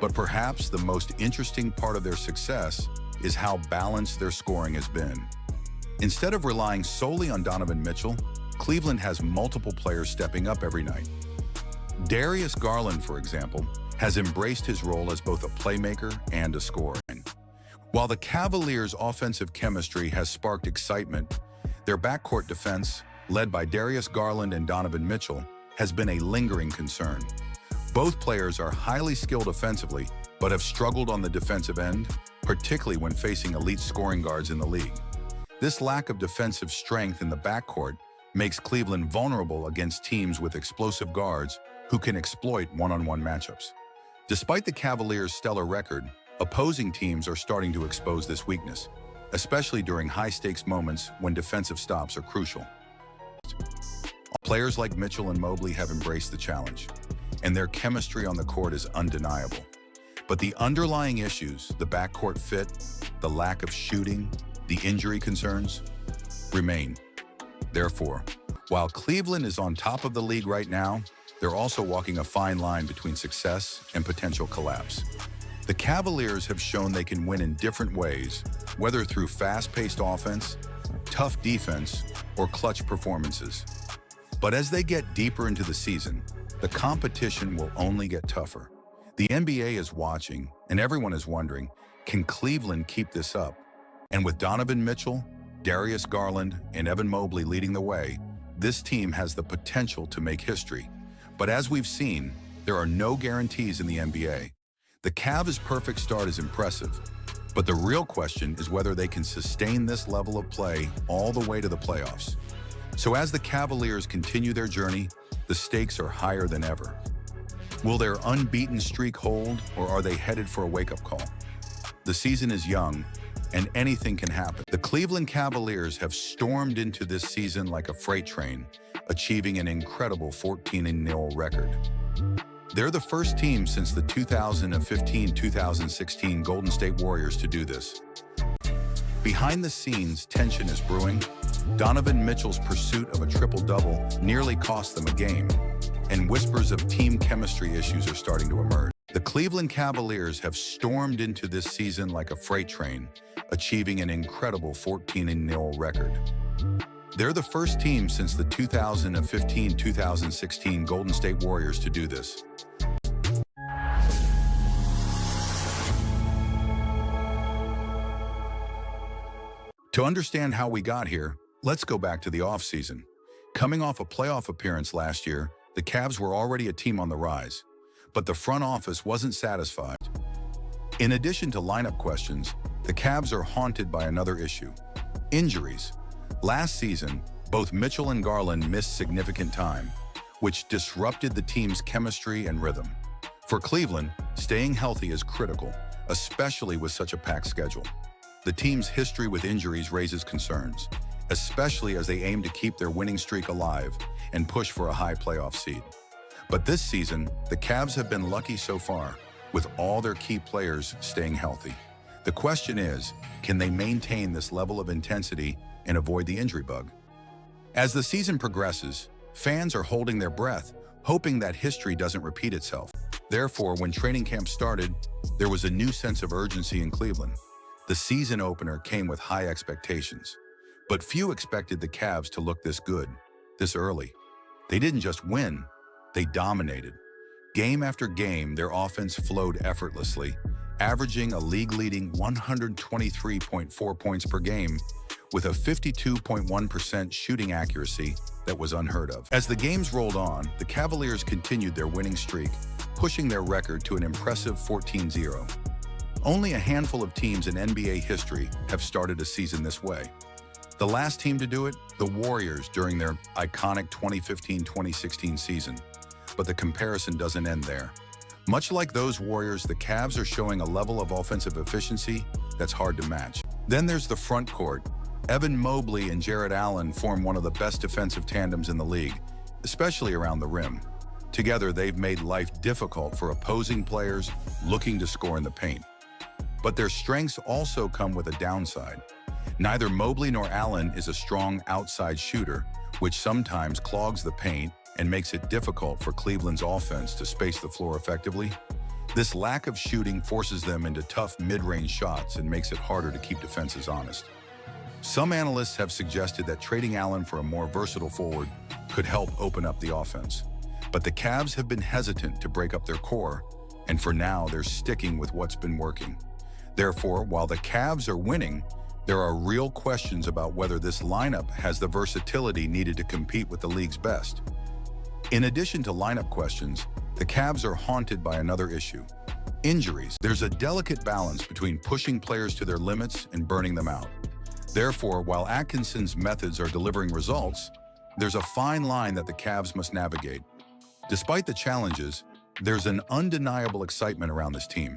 But perhaps the most interesting part of their success is how balanced their scoring has been. Instead of relying solely on Donovan Mitchell, Cleveland has multiple players stepping up every night. Darius Garland, for example, has embraced his role as both a playmaker and a scorer. While the Cavaliers' offensive chemistry has sparked excitement, their backcourt defense, led by Darius Garland and Donovan Mitchell, has been a lingering concern. Both players are highly skilled offensively, but have struggled on the defensive end, particularly when facing elite scoring guards in the league. This lack of defensive strength in the backcourt makes Cleveland vulnerable against teams with explosive guards who can exploit one-on-one matchups. Despite the Cavaliers' stellar record, opposing teams are starting to expose this weakness, especially during high-stakes moments when defensive stops are crucial. Players like Mitchell and Mobley have embraced the challenge, and their chemistry on the court is undeniable. But the underlying issues, the backcourt fit, the lack of shooting, the injury concerns, remain. Therefore, while Cleveland is on top of the league right now, they're also walking a fine line between success and potential collapse. The Cavaliers have shown they can win in different ways, whether through fast-paced offense, tough defense, or clutch performances. But as they get deeper into the season, the competition will only get tougher. The NBA is watching, and everyone is wondering, can Cleveland keep this up? And with Donovan Mitchell, Darius Garland, and Evan Mobley leading the way, this team has the potential to make history. But as we've seen, there are no guarantees in the NBA. The Cavs' perfect start is impressive, but the real question is whether they can sustain this level of play all the way to the playoffs. So as the Cavaliers continue their journey, the stakes are higher than ever. Will their unbeaten streak hold, or are they headed for a wake-up call? The season is young, and anything can happen. The Cleveland Cavaliers have stormed into this season like a freight train, achieving an incredible 14-0 record. They're the first team since the 2015-2016 Golden State Warriors to do this. Behind the scenes, tension is brewing. Donovan Mitchell's pursuit of a triple-double nearly cost them a game, and whispers of team chemistry issues are starting to emerge. The Cleveland Cavaliers have stormed into this season like a freight train, achieving an incredible 14-0 record. They're the first team since the 2015-2016 Golden State Warriors to do this. To understand how we got here, let's go back to the offseason. Coming off a playoff appearance last year, the Cavs were already a team on the rise, but the front office wasn't satisfied. In addition to lineup questions, the Cavs are haunted by another issue: injuries. Last season, both Mitchell and Garland missed significant time, which disrupted the team's chemistry and rhythm. For Cleveland, staying healthy is critical, especially with such a packed schedule. The team's history with injuries raises concerns, especially as they aim to keep their winning streak alive and push for a high playoff seed. But this season, the Cavs have been lucky so far, with all their key players staying healthy. The question is, can they maintain this level of intensity and avoid the injury bug? As the season progresses, fans are holding their breath, hoping that history doesn't repeat itself. Therefore, when training camp started, there was a new sense of urgency in Cleveland. The season opener came with high expectations, but few expected the Cavs to look this good, this early. They didn't just win, they dominated. Game after game, their offense flowed effortlessly, averaging a league-leading 123.4 points per game with a 52.1% shooting accuracy that was unheard of. As the games rolled on, the Cavaliers continued their winning streak, pushing their record to an impressive 14-0. Only a handful of teams in NBA history have started a season this way. The last team to do it, the Warriors, during their iconic 2015-2016 season. But the comparison doesn't end there. Much like those Warriors, the Cavs are showing a level of offensive efficiency that's hard to match. Then there's the front court. Evan Mobley and Jarrett Allen form one of the best defensive tandems in the league, especially around the rim. Together, they've made life difficult for opposing players looking to score in the paint. But their strengths also come with a downside. Neither Mobley nor Allen is a strong outside shooter, which sometimes clogs the paint and makes it difficult for Cleveland's offense to space the floor effectively. This lack of shooting forces them into tough mid-range shots and makes it harder to keep defenses honest. Some analysts have suggested that trading Allen for a more versatile forward could help open up the offense. But the Cavs have been hesitant to break up their core, and for now they're sticking with what's been working. Therefore, while the Cavs are winning, there are real questions about whether this lineup has the versatility needed to compete with the league's best. In addition to lineup questions, the Cavs are haunted by another issue: injuries. There's a delicate balance between pushing players to their limits and burning them out. Therefore, while Atkinson's methods are delivering results, there's a fine line that the Cavs must navigate. Despite the challenges, there's an undeniable excitement around this team.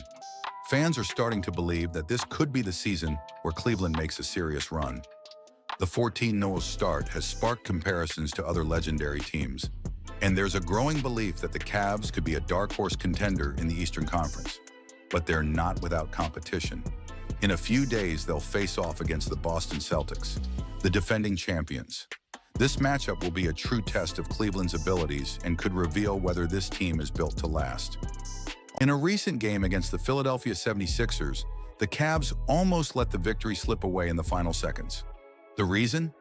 Fans are starting to believe that this could be the season where Cleveland makes a serious run. The 14-0 start has sparked comparisons to other legendary teams, and there's a growing belief that the Cavs could be a dark horse contender in the Eastern Conference. But they're not without competition. In a few days, they'll face off against the Boston Celtics, the defending champions. This matchup will be a true test of Cleveland's abilities and could reveal whether this team is built to last. In a recent game against the Philadelphia 76ers, the Cavs almost let the victory slip away in the final seconds. The reason?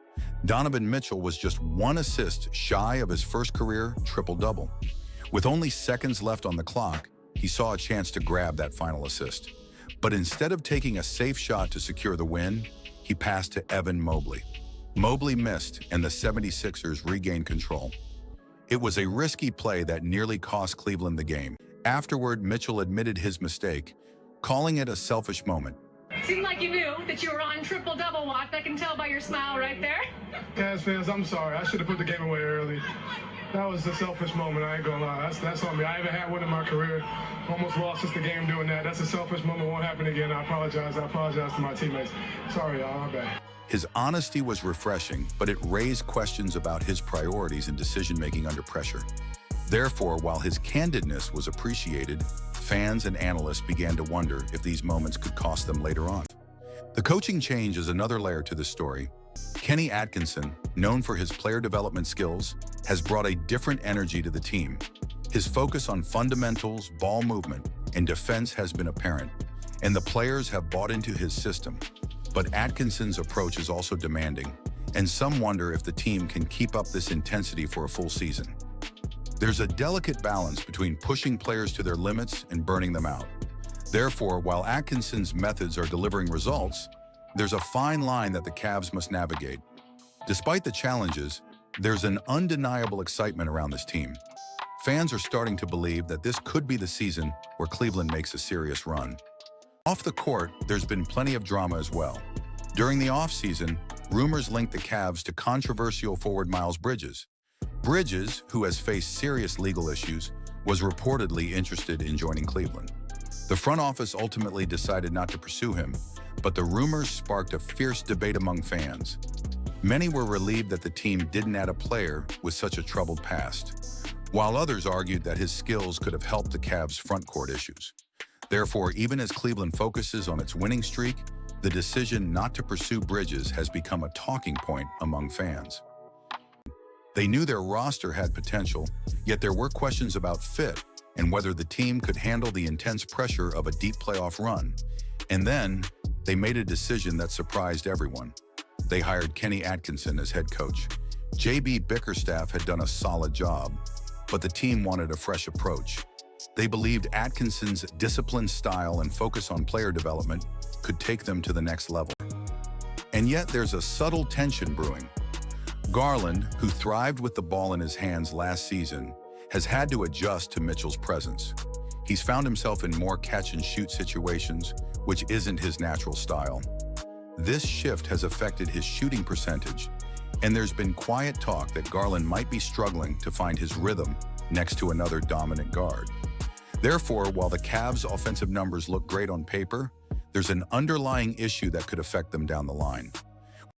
Donovan Mitchell was just one assist shy of his first career triple-double. With only seconds left on the clock, he saw a chance to grab that final assist. But instead of taking a safe shot to secure the win, he passed to Evan Mobley. Mobley missed, and the 76ers regained control. It was a risky play that nearly cost Cleveland the game. Afterward, Mitchell admitted his mistake, calling it a selfish moment. Seemed like you knew that you were on triple-double watch. I can tell by your smile right there. Cavs fans, I'm sorry. I should have put the game away early. That was a selfish moment, I ain't gonna lie. That's on me. I haven't had one in my career. Almost lost just the game doing that. That's a selfish moment. Won't happen again. I apologize. I apologize to my teammates. Sorry, y'all. My bad. His honesty was refreshing, but it raised questions about his priorities and decision-making under pressure. Therefore, while his candidness was appreciated, fans and analysts began to wonder if these moments could cost them later on. The coaching change is another layer to this story. Kenny Atkinson, known for his player development skills, has brought a different energy to the team. His focus on fundamentals, ball movement, and defense has been apparent, and the players have bought into his system. But Atkinson's approach is also demanding, and some wonder if the team can keep up this intensity for a full season. There's a delicate balance between pushing players to their limits and burning them out. Therefore, while Atkinson's methods are delivering results, there's a fine line that the Cavs must navigate. Despite the challenges, there's an undeniable excitement around this team. Fans are starting to believe that this could be the season where Cleveland makes a serious run. Off the court, there's been plenty of drama as well. During the offseason, rumors linked the Cavs to controversial forward Miles Bridges. Bridges, who has faced serious legal issues, was reportedly interested in joining Cleveland. The front office ultimately decided not to pursue him, but the rumors sparked a fierce debate among fans. Many were relieved that the team didn't add a player with such a troubled past, while others argued that his skills could have helped the Cavs' front court issues. Therefore, even as Cleveland focuses on its winning streak, the decision not to pursue Bridges has become a talking point among fans. They knew their roster had potential, yet there were questions about fit and whether the team could handle the intense pressure of a deep playoff run. And then, they made a decision that surprised everyone. They hired Kenny Atkinson as head coach. J.B. Bickerstaff had done a solid job, but the team wanted a fresh approach. They believed Atkinson's disciplined style and focus on player development could take them to the next level. And yet there's a subtle tension brewing. Garland, who thrived with the ball in his hands last season, has had to adjust to Mitchell's presence. He's found himself in more catch-and-shoot situations, which isn't his natural style. This shift has affected his shooting percentage, and there's been quiet talk that Garland might be struggling to find his rhythm next to another dominant guard. Therefore, while the Cavs' offensive numbers look great on paper, there's an underlying issue that could affect them down the line.